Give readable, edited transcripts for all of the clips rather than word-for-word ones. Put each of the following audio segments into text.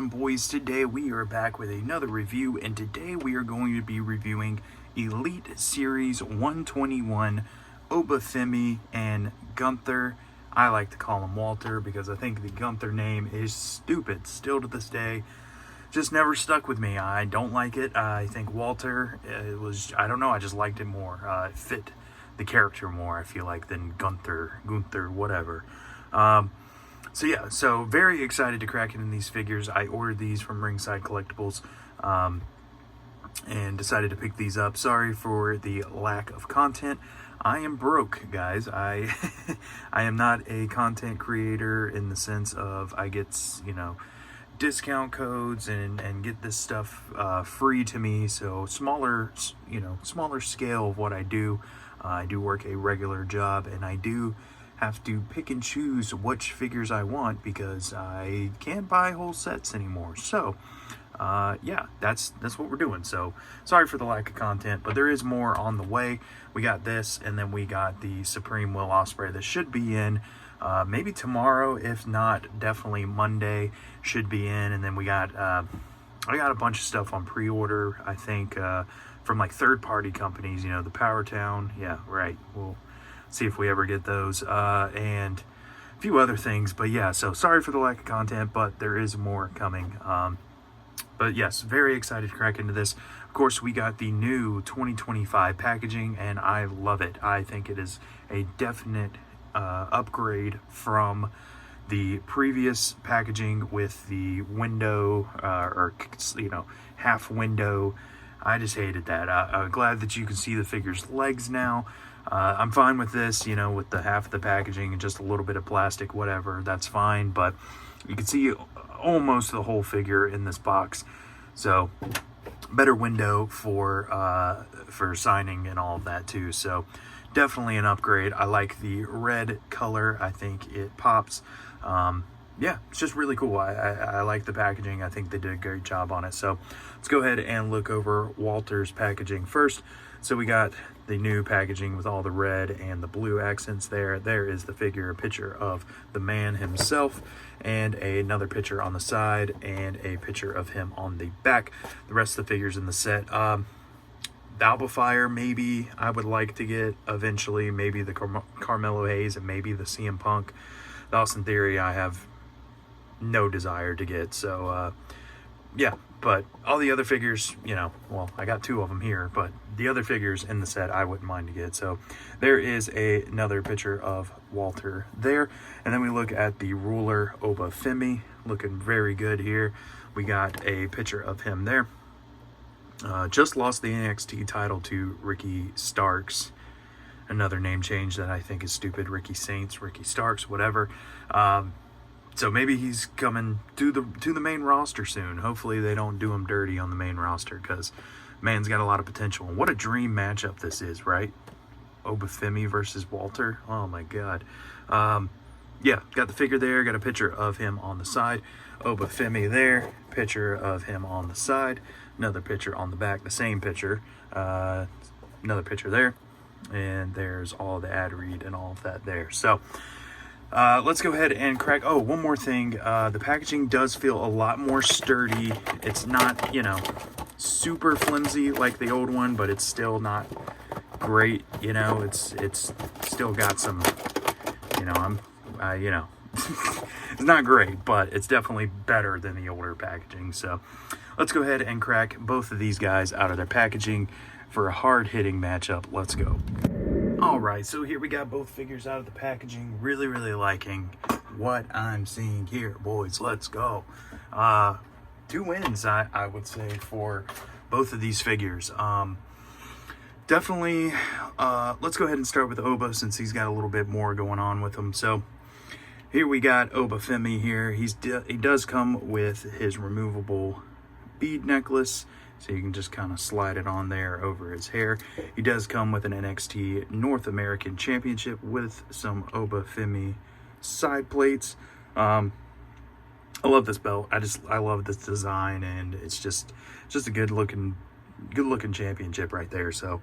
on, boys? Today we are back with another review, and today we are going to be reviewing Elite Series 121 Oba Femi and Gunther. I like to call him Walter because I think the Gunther name is stupid still to this day. Just never stuck with me. I don't like it. I think Walter, I don't know, I just liked it more. It fit the character more, I feel like, than Gunther, whatever. So very excited to crack into these figures. I ordered these from Ringside Collectibles and decided to pick these up. Sorry for the lack of content. I am broke, guys. I am not a content creator in the sense of I get, discount codes and get this stuff free to me. So smaller scale of what I do. I do work a regular job, and I do have to pick and choose which figures I want because I can't buy whole sets anymore. So that's what we're doing. So sorry for the lack of content, but there is more on the way. We got this, and then we got the Supreme Will Ospreay that should be in maybe tomorrow, if not definitely Monday should be in. And then we got I got a bunch of stuff on pre-order, I think, from like third-party companies, the Power Town. Yeah, right. We'll see if we ever get those, and a few other things. But yeah, so sorry for the lack of content, but there is more coming. But yes, very excited to crack into this. Of course, we got the new 2025 packaging, and I love it. I think it is a definite upgrade from the previous packaging with the window, half window. I just hated that. I'm glad that you can see the figure's legs now. I'm fine with this, with the half of the packaging and just a little bit of plastic, whatever, that's fine. But you can see almost the whole figure in this box. So better window for signing and all of that too. So definitely an upgrade. I like the red color. I think it pops. Yeah, it's just really cool. I like the packaging. I think they did a great job on it. So let's go ahead and look over Walter's packaging first. So we got the new packaging with all the red and the blue accents there. There is the figure, a picture of the man himself, and another picture on the side, and a picture of him on the back. The rest of the figures in the set. The Alba Fire, maybe I would like to get eventually. Maybe the Carmelo Hayes, and maybe the CM Punk. The Austin Theory, I have no desire to get. So yeah, but all the other figures, I got two of them here, but the other figures in the set I wouldn't mind to get. So there is another picture of Walter there. And then we look at the ruler, Oba Femi, looking very good here. We got a picture of him there. Just lost the NXT title to Ricky Starks. Another name change that I think is stupid. Ricky Saints, Ricky Starks, whatever. So maybe he's coming to the main roster soon. Hopefully they don't do him dirty on the main roster, because man's got a lot of potential. And what a dream matchup this is, right? Oba Femi versus Walter. Oh my God. Yeah, got the figure there. Got a picture of him on the side. Oba Femi there. Picture of him on the side. Another picture on the back. The same picture. Another picture there. And there's all the ad read and all of that there. So let's go ahead and crack. Oh, one more thing. The packaging does feel a lot more sturdy. It's not, super flimsy like the old one, but it's still not great. It's still got some, it's not great, but it's definitely better than the older packaging. So let's go ahead and crack both of these guys out of their packaging for a hard-hitting matchup. Let's go. All right, so here we got both figures out of the packaging. Really, really liking what I'm seeing here, boys. Let's go. 2 wins, I would say, for both of these figures. Definitely, let's go ahead and start with Oba, since he's got a little bit more going on with him. So here we got Oba Femi here. He does come with his removable bead necklace, so you can just kind of slide it on there over his hair. He does come with an NXT North American Championship with some Oba Femi side plates. I love this belt. I love this design, and it's just a good looking championship right there. So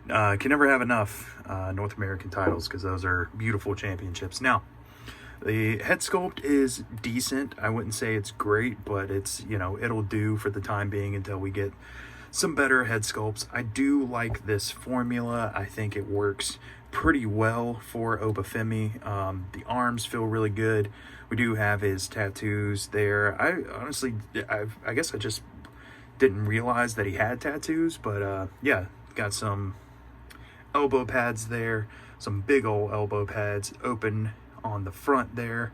can never have enough North American titles, because those are beautiful championships. Now The head sculpt is decent. I wouldn't say it's great, but it's, you know, it'll do for the time being until we get some better head sculpts. I do like this formula. I think it works pretty well for Oba Femi. The arms feel really good. We do have his tattoos there. I honestly, I guess I just didn't realize that he had tattoos, but yeah, got some elbow pads there, some big old elbow pads open on the front there,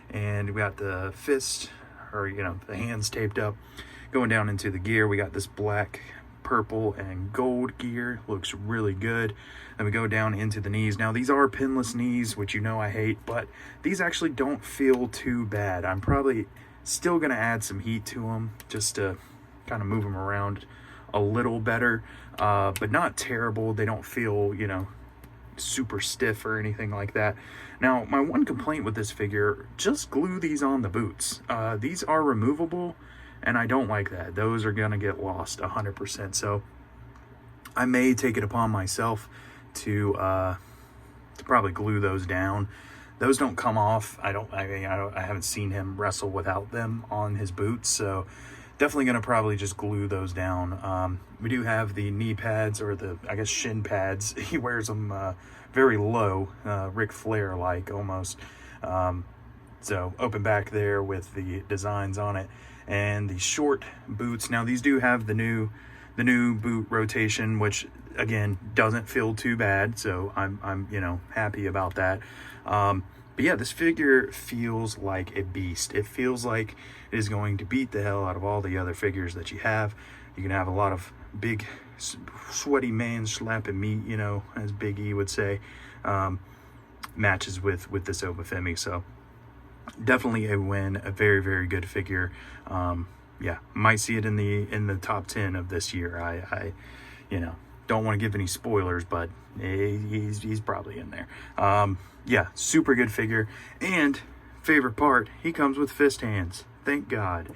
and we got the fist, or you know, the hands taped up. Going down into the gear, we got this black, purple, and gold gear. Looks really good. Then we go down into the knees. Now these are pinless knees, which you know I hate, but these actually don't feel too bad. I'm probably still gonna add some heat to them just to kind of move them around a little better, but not terrible. They don't feel, you know, super stiff or anything like that. Now, my one complaint with this figure, just glue these on the boots. These are removable, and I don't like that. Those are gonna get lost 100%. So I may take it upon myself to probably glue those down. Those don't come off. I haven't seen him wrestle without them on his boots, so definitely gonna probably just glue those down. We do have the knee pads, or the, I guess, shin pads. He wears them very low, Ric Flair like almost. So open back there with the designs on it, and the short boots. Now these do have the new boot rotation, which again doesn't feel too bad. So I'm you know, happy about that. But yeah, this figure feels like a beast. It feels like it is going to beat the hell out of all the other figures that you have. You can have a lot of big, sweaty man slapping meat, you know, as Big E would say, matches with this Oba Femi. So definitely a win, a very, very good figure. Yeah, might see it in the top 10 of this year. I you know, don't want to give any spoilers, but he's probably in there. Yeah, super good figure. And favorite part, he comes with fist hands. Thank God.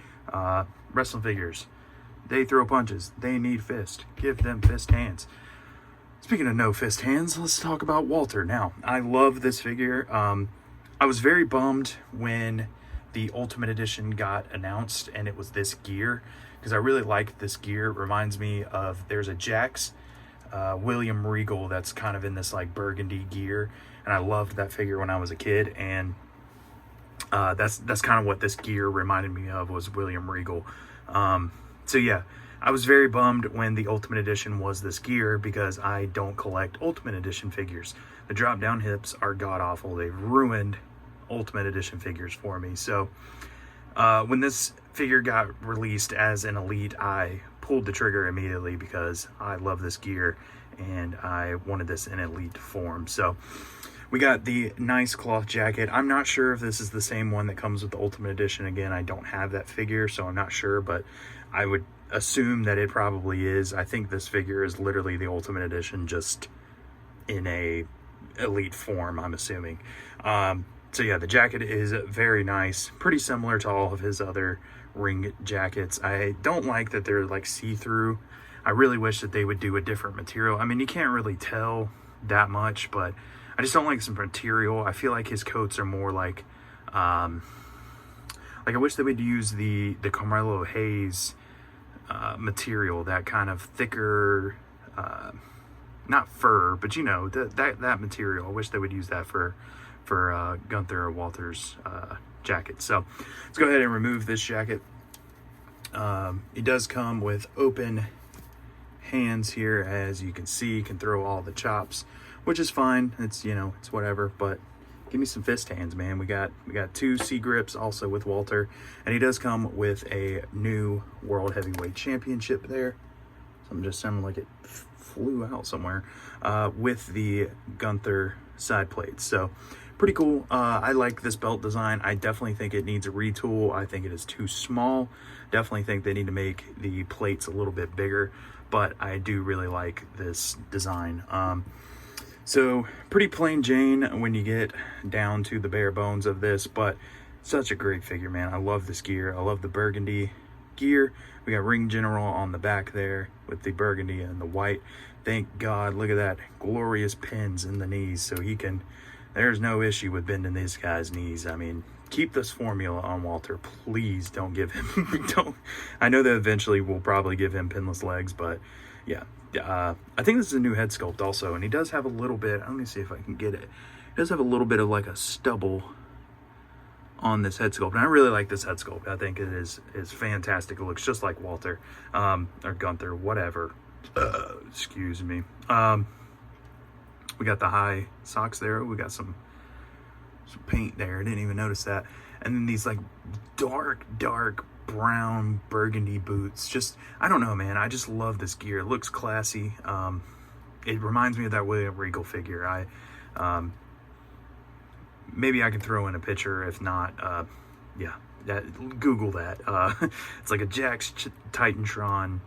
Wrestling figures, they throw punches. They need fist. Give them fist hands. Speaking of no fist hands, let's talk about Walter. Now, I love this figure. I was very bummed when the Ultimate Edition got announced and it was this gear, because I really like this gear. It reminds me of, there's a Jax William Regal that's kind of in this like burgundy gear, and I loved that figure when I was a kid, and that's kind of what this gear reminded me of, was William Regal. So yeah, I was very bummed when the Ultimate Edition was this gear, because I don't collect Ultimate Edition figures. The drop down hips are god awful. They've ruined Ultimate Edition figures for me. So when this figure got released as an Elite, I pulled the trigger immediately, because I love this gear and I wanted this in Elite form. So we got the nice cloth jacket. I'm not sure if this is the same one that comes with the Ultimate Edition. Again, I don't have that figure, so I'm not sure, but I would assume that it probably is. I think this figure is literally the Ultimate Edition, just in a Elite form, I'm assuming. So yeah, the jacket is very nice, pretty similar to all of his other ring jackets. I don't like that they're like see-through. I really wish that they would do a different material. I mean, you can't really tell that much, but I just don't like some material. I feel like his coats are more like I wish they would use the Carmelo Hayes material, that kind of thicker, not fur, but you know, that material. I wish they would use that for Gunther or Walter's jacket. So let's go ahead and remove this jacket. It does come with open hands here, as you can see. You can throw all the chops, which is fine. It's, you know, it's whatever, but give me some fist hands, man. We got 2 C grips also with Walter, and he does come with a new World Heavyweight Championship there. Something just sounded like it flew out somewhere, with the Gunther side plates. So pretty cool. I like this belt design. I definitely think it needs a retool. I think it is too small. Definitely think they need to make the plates a little bit bigger, but I do really like this design. So pretty plain Jane when you get down to the bare bones of this, but such a great figure, man. I love this gear. I love the burgundy gear. We got Ring General on the back there with the burgundy and the white. Thank God. Look at that. Glorious pins in the knees, so he can there's no issue with bending these guys' knees. I mean, keep this formula on Walter. Please don't give him, don't. I know that eventually we'll probably give him pinless legs, but yeah. I think this is a new head sculpt also, and he does have a little bit, let me see if I can get it. He does have a little bit of like a stubble on this head sculpt, and I really like this head sculpt. I think it is fantastic. It looks just like Walter, or Gunther, whatever. Excuse me. We got the high socks there. We got some paint there. I didn't even notice that. And then these like dark brown burgundy boots. Just, I don't know, man. I just love this gear. It looks classy. It reminds me of that William Regal figure. Maybe I can throw in a picture. If not, yeah, Google that. It's like a Jax Titantron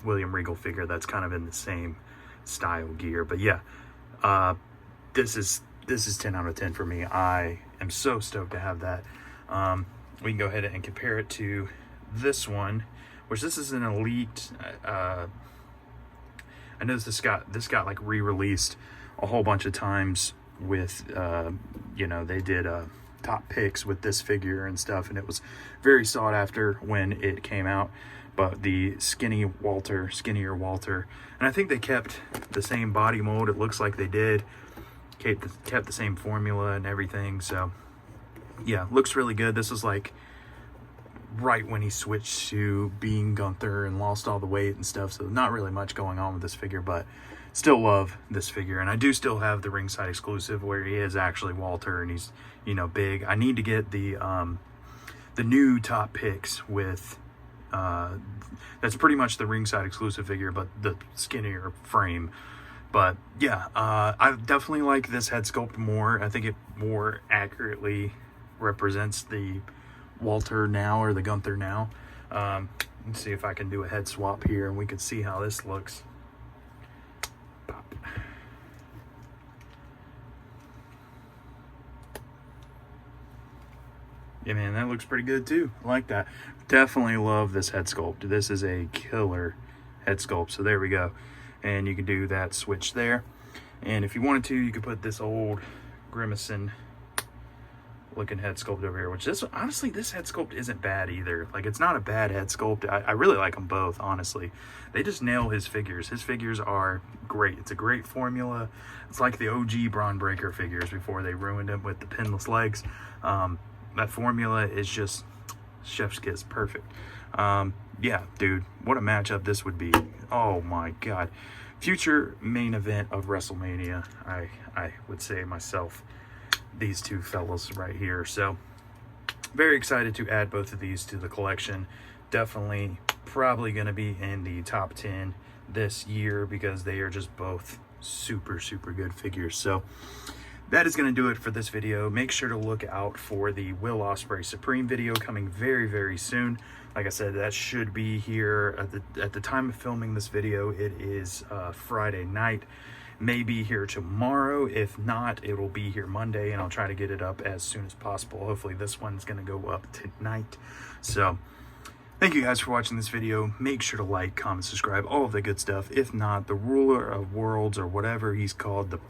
William Regal figure that's kind of in the same style gear. But yeah, this is 10 out of 10 for me. I am so stoked to have that. We can go ahead and compare it to this one, which this is an Elite. I noticed this got like re-released a whole bunch of times with, you know, they did top picks with this figure and stuff, and it was very sought after when it came out. But the skinnier Walter, and I think they kept the same body mold. It looks like they did. Kept the same formula and everything. So yeah, looks really good. This is like right when he switched to being Gunther and lost all the weight and stuff. So not really much going on with this figure, but still love this figure. And I do still have the ringside exclusive where he is actually Walter and he's, you know, big. I need to get the new top picks with that's pretty much the ringside exclusive figure, but the skinnier frame. But yeah, I definitely like this head sculpt more. I think it more accurately represents the Walter now, or the Gunther now. Let's see if I can do a head swap here and we can see how this looks. Pop. Yeah, man, that looks pretty good too. I like that. Definitely love this head sculpt. This is a killer head sculpt. So there we go. And you can do that switch there. And if you wanted to, you could put this old Grimacing looking head sculpt over here, which honestly, this head sculpt isn't bad either. Like, it's not a bad head sculpt. I really like them both, honestly. They just nail his figures. His figures are great. It's a great formula. It's like the OG Braun Breaker figures before they ruined him with the pinless legs. That formula is just chef's kiss, perfect. Yeah, dude, what a matchup this would be. Oh my God. Future main event of WrestleMania, I would say myself, these two fellas right here. So very excited to add both of these to the collection. Definitely probably going to be in the top 10 this year because they are just both super good figures. So that is going to do it for this video. Make sure to look out for the Will Ospreay Supreme video coming very soon. Like I said, that should be here at the time of filming this video. It is Friday night. May be here tomorrow. If not, it will be here Monday, and I'll try to get it up as soon as possible. Hopefully this one's going to go up tonight. So thank you guys for watching this video. Make sure to like, comment, subscribe, all of the good stuff. If not, the ruler of worlds, or whatever he's called, the